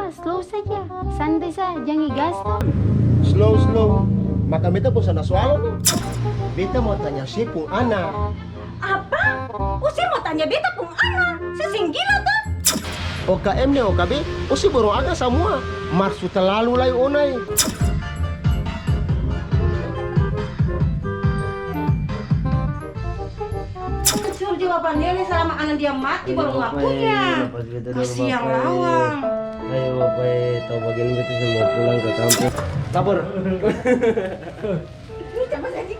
Bapak, slow saja. Santai saja, jangan gas toh. Slow. Maka beta pun sana soal nih. Beta mau tanya si pung anak. Apa? Usi mau tanya beta pung anak. Sesinggila tuh. OKM nih OKB, usi baru ada semua. Maksud terlalu lai onai. Kecil jawaban dia nih selama anak dia mati baru ngakunya. Kasihan lawang. Ayo Bapak, tahu bagian itu semua pulang ke kampung. Kabur. Ini coba saja.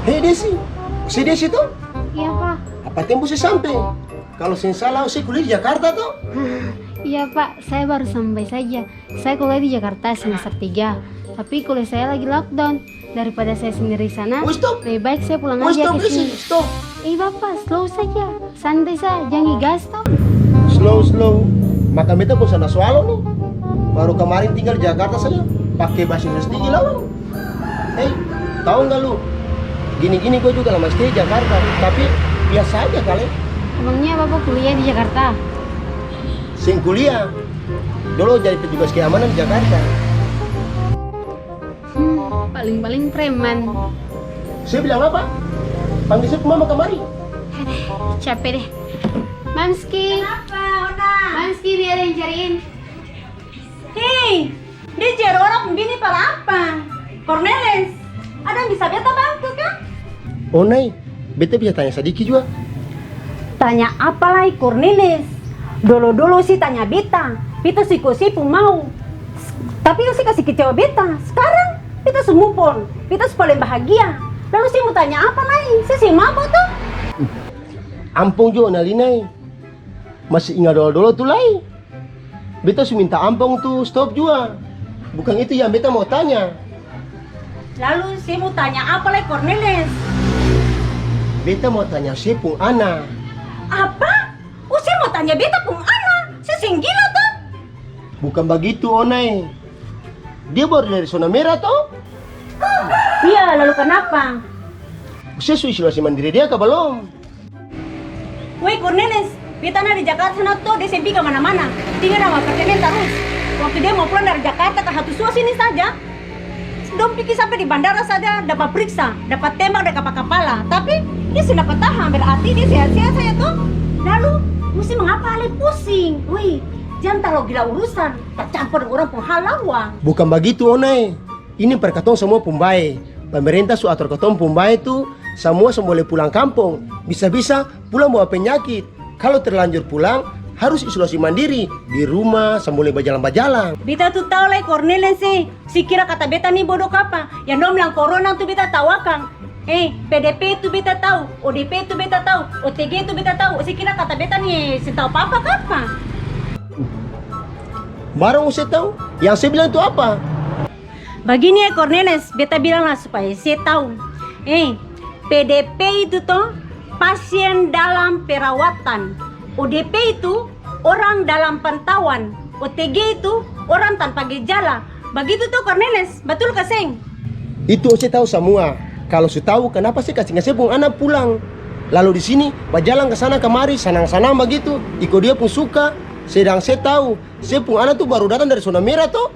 Hei Desi, si Desi tuh? Iya Pak. Apa tempo sih sampai? Kalau saya salah, saya kuliah di Jakarta tuh. Iya Pak, saya baru sampai saja. Saya kuliah di Jakarta semester 3. Tapi kuliah saya lagi lockdown. Daripada saya sendiri sana, Stop. lebih baik saya pulang aja Stop ke Desi, sini. stop. Bapak, slow saja. Santai saja, jangan gas toh. Slow. Maka beta pun sana soal nih. Baru kemarin tinggal di Jakarta saja. Pakai bahasa Inggris tinggi lawan. Hei, tahu nggak lu? Gini-gini gue juga lama stay di Jakarta. Tapi biasa aja kali. Emangnya Bapak kuliah di Jakarta? Sing kuliah. Dulu jadi petugas keamanan di Jakarta. Paling-paling preman. Saya bilang apa? Panggil saya ke mama kemari. Capek deh. Mamski. Kenapa, Ona? Mamski, dia ada yang cariin. Hei, dia cari orang pembini para apa? Cornelis, ada yang bisa beta bantu kan? Oh Nay, beta bisa tanya sedikit juga. Tanya apa lagi Cornelis? Dulu sih tanya beta siku mau. Tapi sih kasih kecewa beta. Sekarang beta semupon, beta paling bahagia. Lalu sih mau tanya apa lagi? Saya mabok tuh. Ampung juga Nalinai. Masih ingat dulu tuh lai. Beta sudah minta ampung tuh stop juga. Bukan itu yang beta mau tanya. Lalu saya mau tanya apa lagi Cornelis? Beta mau tanya si pung anak. Apa? Saya mau tanya beta pung anak. Saya singgila tuh. Bukan begitu Onai. Dia baru dari zona merah toh. Iya, lalu kenapa? Saya sudah isolasi mandiri dia ke belum? Woi Cornelis, beta di Jakarta sana tuh dia sempi kemana-mana. Tinggal nama apartemen terus. Waktu dia mau pulang dari Jakarta ke Hatusua sini saja, dong pikir sampai di bandara saja dapat periksa, dapat tembak dari kepala. Tapi dia sudah dapat tahan, berarti dia sehat-sehat saya tuh. Lalu mesti mengapa Ale pusing? Wih, jangan terlalu gila urusan, tak campur orang penghalauan. Bukan begitu Onai. Ini perkatong semua pembaik. Pemerintah sudah atur ketong pembaik itu semua boleh pulang kampung. Bisa-bisa pulang bawa penyakit. Kalau terlanjur pulang harus isolasi mandiri di rumah, boleh berjalan-berjalan. Beta tuh tahu lah Cornelis sih. Si kira kata beta nih bodoh apa? Yang dong bilang corona tuh beta tahu kan. PDP itu beta tahu, ODP itu beta tahu, OTG itu beta tahu. Si kira kata beta nih si tahu apa apa? Baru saya tahu. Yang saya bilang itu apa? Begini ya Cornelis, beta bilang lah supaya saya tahu. PDP itu tuh pasien dalam perawatan. ODP itu orang dalam pantauan. OTG itu orang tanpa gejala. Begitu tuh Cornelis, betul kaseng? Itu saya tahu semua. Kalau saya tahu kenapa sih kasih ngasih pun anak pulang. Lalu di sini berjalan ke sana kemari senang-senang begitu. Iko dia pun suka. Sedang saya tahu, saya pun anak tuh baru datang dari zona merah tuh.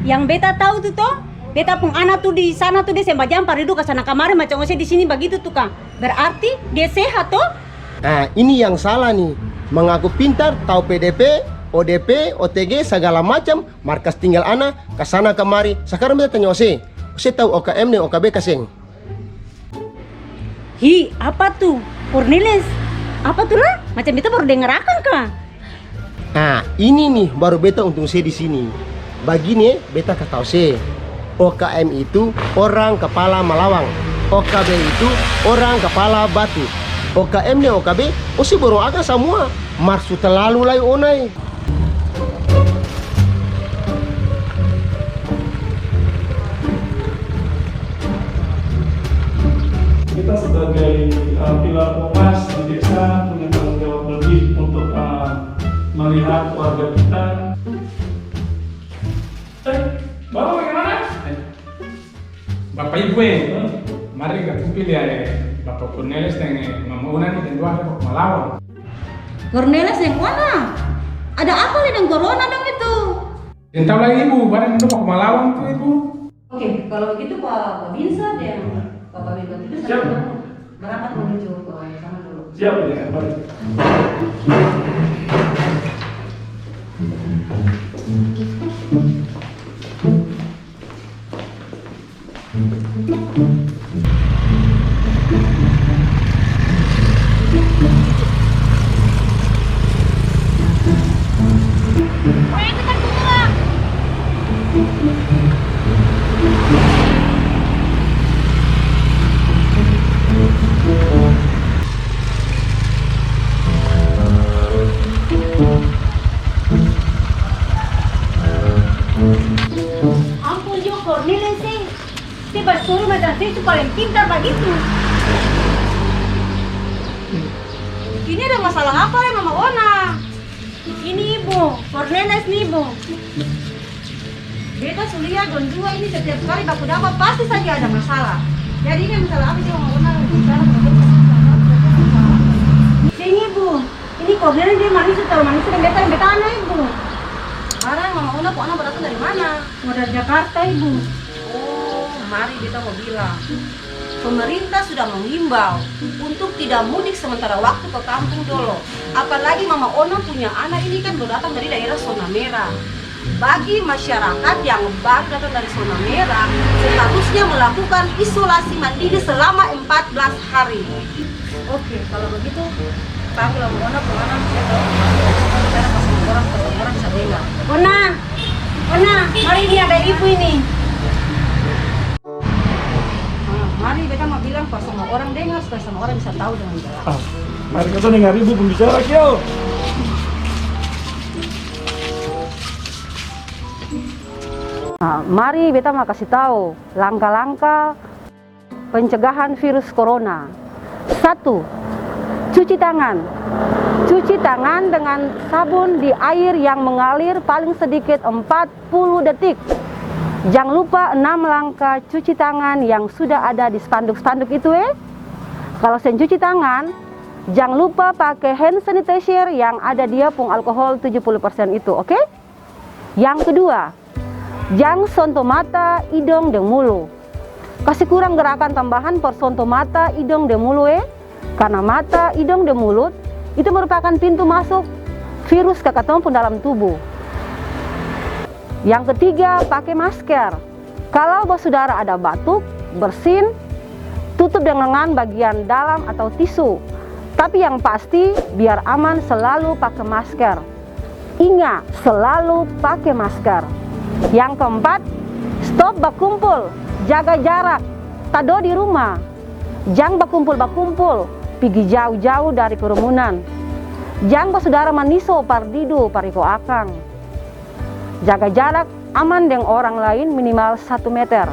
Yang beta tahu tuh toh, beta pun anak tuh di sana tuh dia sembajam paridu ke sana kemari macam saya di sini begitu tuh Kang. Berarti dia sehat toh? Nah, ini yang salah nih. Mengaku pintar, tahu PDP, ODP, OTG, segala macam, markas tinggal anak, ke sana kemari. Sekarang beta tanya Ose tahu OKM dan OKB kaseng. Hi, apa tuh? Cornelis, apa tuh lah? Macam beta baru dengar akan Kang. Nah, ini nih baru beta untung saya di sini. Begini beta kata Ose. OKM itu orang kepala Malawang, OKB itu orang kepala Batu. OKM dan OKB osi borong akan semua. Marsud terlalu lai onai. Kita sebagai pilar Pomas di desa punya tanggung jawab lebih untuk melihat warga kita. Bapak bagaimana? Bapak Ibu mari kita pilih Bapak Cornelis dan Mama Una nih dan dua Bapak Malawang. Cornelis yang mana? Ada apa dengan corona dong itu? Entah lagi Ibu, barang itu Bapak Malawang tuh Ibu. Oke, kalau begitu Pak Binsa dan Bapak Binsa itu Siap. berangkat menuju ke sana dulu. Siap ya, mari. Ampun Jo, Cornelis sih. Tiba suruh macam itu paling pintar begitu. Ini ada masalah apa ya Mama Ona? Ini Ibu, Cornelis nih Ibu. Beta Sulia dan dua ini setiap kali baku dapat pasti saja ada masalah. Jadi ini masalah apa sih Mama Ona? Sini Ibu, ini Cornelis dia manusia tahu manusia dan beta anak Ibu. Sekarang Mama Ona kok anak berasal dari mana? Mau dari Jakarta Ibu. Oh, mari kita mau bilang. Pemerintah sudah menghimbau untuk tidak mudik sementara waktu ke kampung Dolo. Apalagi Mama Ona punya anak ini kan baru datang dari daerah zona merah. Bagi masyarakat yang baru datang dari zona merah, seharusnya melakukan isolasi mandiri selama 14 hari. Oke, kalau begitu, panggil Mama Ona kemana? Saya tahu cara pasang orang bisa dengar. Ona, mari ini ada ibu ini. Mari beta mau bilang pas sama orang dengar supaya sama orang bisa tahu dengan jelas. Mari kita dengar ibu pembicara Kyo. Mari beta mau kasih tahu langkah-langkah pencegahan virus corona. 1. Cuci tangan. Cuci tangan dengan sabun di air yang mengalir paling sedikit 40 detik. Jangan lupa 6 langkah cuci tangan yang sudah ada di spanduk-spanduk itu Kalau saya cuci tangan, jangan lupa pakai hand sanitizer yang ada dia pung alkohol 70% itu, oke? Yang kedua, jangan sonto mata, hidung, dan mulut. Kasih kurang gerakan tambahan per sonto mata, hidung, dan mulut karena mata, hidung, dan mulut itu merupakan pintu masuk virus ke katong pun dalam tubuh. Yang ketiga, pakai masker. Kalau saudara ada batuk, bersin, tutup dengan lengan bagian dalam atau tisu. Tapi yang pasti, biar aman selalu pakai masker. Ingat, selalu pakai masker. Yang keempat, stop berkumpul, jaga jarak, tado di rumah. Jangan berkumpul, pergi jauh-jauh dari kerumunan. Jangan saudara maniso pardidu pariko akang. Jaga jarak aman dengan orang lain minimal 1 meter.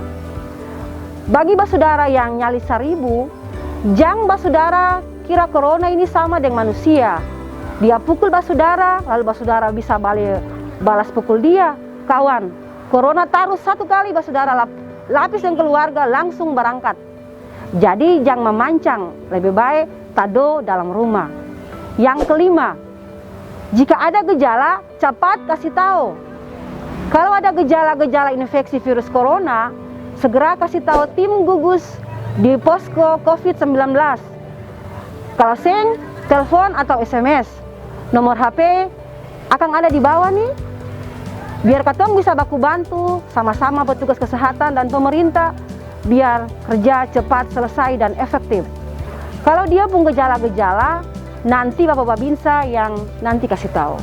Bagi saudara yang nyali 1000, jangan saudara kira corona ini sama dengan manusia. Dia pukul saudara, lalu saudara bisa balas pukul dia. Kawan, corona taruh 1 kali saudara lapis dan keluarga langsung berangkat. Jadi jangan memancang, lebih baik tado dalam rumah. Yang kelima, jika ada gejala, cepat kasih tahu. Kalau ada gejala-gejala infeksi virus corona, segera kasih tahu tim gugus di posko COVID-19. Kalau seng, telepon atau SMS. Nomor HP akan ada di bawah nih. Biar katong bisa baku bantu sama-sama petugas kesehatan dan pemerintah biar kerja cepat selesai dan efektif. Kalau dia pun gejala-gejala, nanti Bapak Babinsa yang nanti kasih tahu.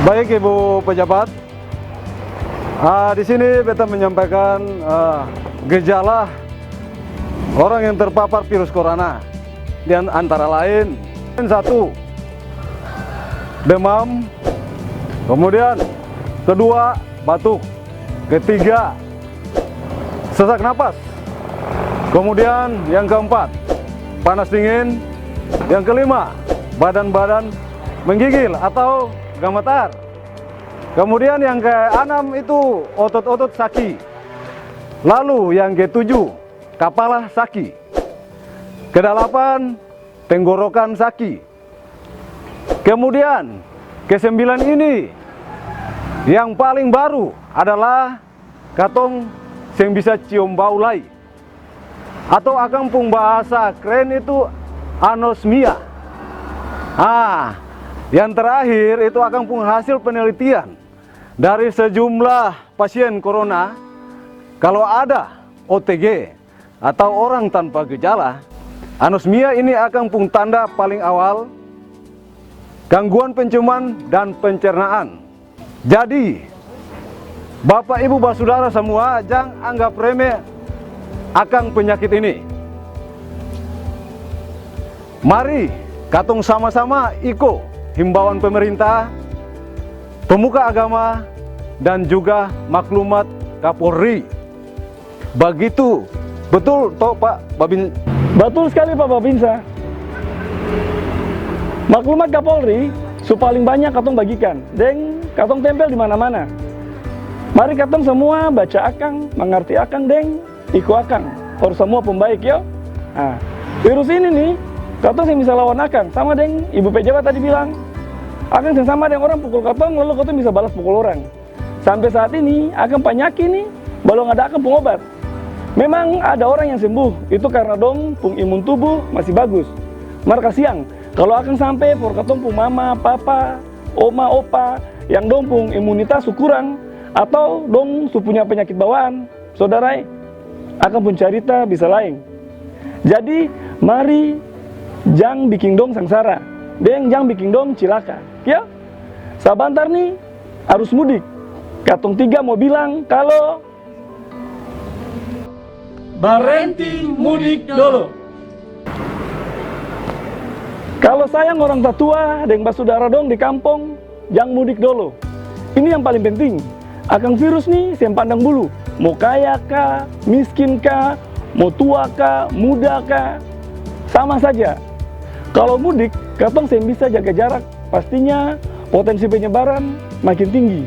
Baik Ibu pejabat. Di sini beta menyampaikan gejala orang yang terpapar virus corona. Dan antara lain, 1, demam, kemudian 2, batuk, 3, sesak napas, kemudian yang 4, panas dingin, yang 5, badan-badan menggigil atau gemetar. Kemudian yang ke-6 itu otot-otot sakit. Lalu yang ke-7 kepala sakit. Ke-8 tenggorokan sakit. Kemudian ke-9 ini yang paling baru adalah katong yang bisa cium bau lai. Atau akan pung bahasa keren itu anosmia. Yang terakhir itu akan pun hasil penelitian dari sejumlah pasien corona. Kalau ada OTG atau orang tanpa gejala, anosmia ini akan pun tanda paling awal gangguan penciuman dan pencernaan. Jadi Bapak Ibu Saudara semua jangan anggap remeh akan penyakit ini. Mari katong sama-sama ikut himbauan pemerintah, pemuka agama, dan juga maklumat Kapolri. Begitu, betul toh Pak Babin? Betul sekali Pak Babinsa. Maklumat Kapolri paling banyak katong bagikan, deng katong tempel di mana-mana. Mari katong semua baca akang, mengerti akang, deng ikut akang. For semua pembaik yo. Virus ini nih, katong yang bisa lawan akang. Sama deng Ibu Pejabat tadi bilang, akang yang sama dengan orang pukul katong, lalu katong bisa balas pukul orang. Sampai saat ini, akang penyakit nih, belum ada akang pengobat. Memang ada orang yang sembuh, itu karena dong pung imun tubuh masih bagus. Maka siang, kalau akang sampai for katong pung mama, papa, oma, opa, yang dong pung imunitas kurang, atau dong punya penyakit bawaan, saudara, akang pun cerita bisa lain. Jadi, mari jangan bikin dong sengsara, dan jangan bikin dong cilaka. Ya, sabantar nih harus mudik. Katong 3 mau bilang kalau berhenti mudik dulu. Kalau sayang orang tatua dan saudara dong di kampung, jangan mudik dulu. Ini yang paling penting. Akang virus nih yang pandang bulu. Mau kaya kah, miskin kah, mau tua kah, muda kah, sama saja. Kalau mudik, katong yang bisa jaga jarak, pastinya potensi penyebaran makin tinggi.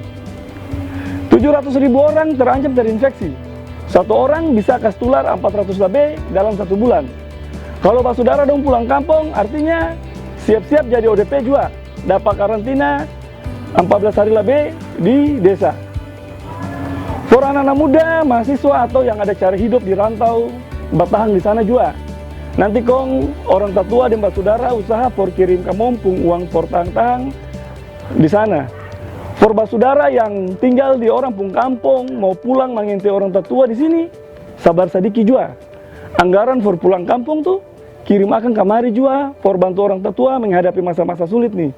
700.000 orang terancam terinfeksi. 1 orang bisa kestular 400 lebih dalam 1 bulan. Kalau Pak Saudara dong pulang kampung, artinya siap-siap jadi ODP juga. Dapat karantina 14 hari lebih di desa. For anak-anak muda, mahasiswa atau yang ada cara hidup di rantau, bertahan di sana juga. Nanti kong orang tatua dan Pak Saudara usaha for kirim ke Mompung uang for tahang-tahang di sana. For Pak Saudara yang tinggal di orang pung kampung mau pulang mengintip orang tatua di sini, sabar sedikit juga. Anggaran for pulang kampung tuh kirim akan kamari juga for bantu orang tatua menghadapi masa-masa sulit nih.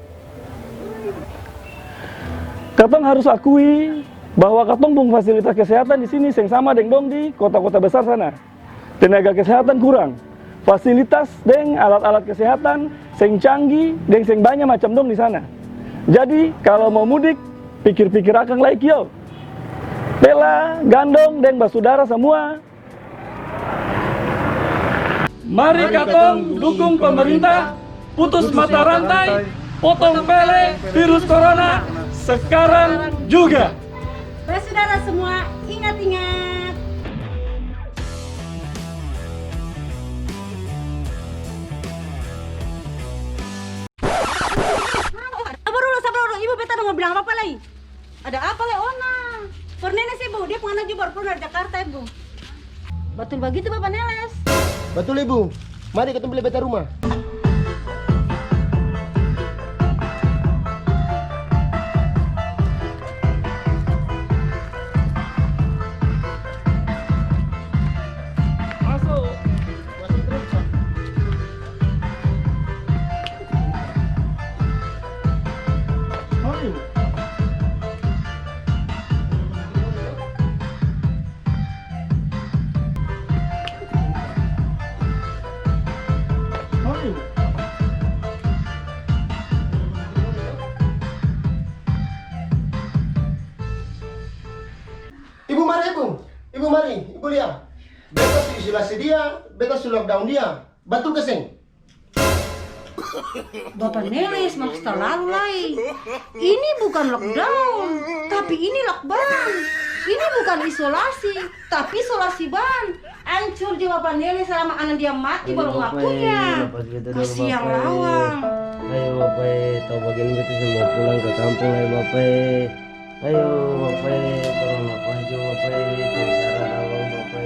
Katong harus akui bahwa katong pung fasilitas kesehatan di sini yang sama dengan dong di kota-kota besar sana. Tenaga kesehatan kurang. Fasilitas dan alat-alat kesehatan yang canggih dan yang banyak macam dong di sana. Jadi kalau mau mudik, pikir-pikir akang like yo. Bela, Gandong, dan Saudara semua. Mari katong dukung pemerintah, putus mata rantai, potong pele virus corona sekarang juga. Saudara semua, ingat-ingat. Sabar dulu, Ibu beta mau bilang apa lagi? Ada apa lagi, Ona? For Nenes Ibu, dia pengantar juga baru pulang dari Jakarta Ibu. Betul begitu Bapak Neles? Betul Ibu, mari kita beli beta rumah. mari, ibu lihat. Beta sudah isolasi dia, beta sudah lockdown dia. Betul keseng? Bapak Neles maksud terlalu lai. Ini bukan lockdown, tapi ini lockban. Ini bukan isolasi, tapi isolasi ban. Ancur dia Bapak Neles selama anak dia mati baru ngakunya. Kasihan lawang. Ayo Bapak, tahu bagian betul semua pulang ke kampung ayo Bapak. Ayo Bapak, tolong Bapak aja Bapak, cari cara lawang Bapak.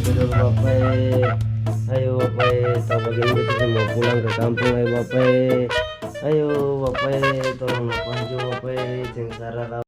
Aduh Bapak, ayo Bapak, tahu bagian betul semua pulang ke kampung ayo Bapak. Ayo Bapak, tolong Bapak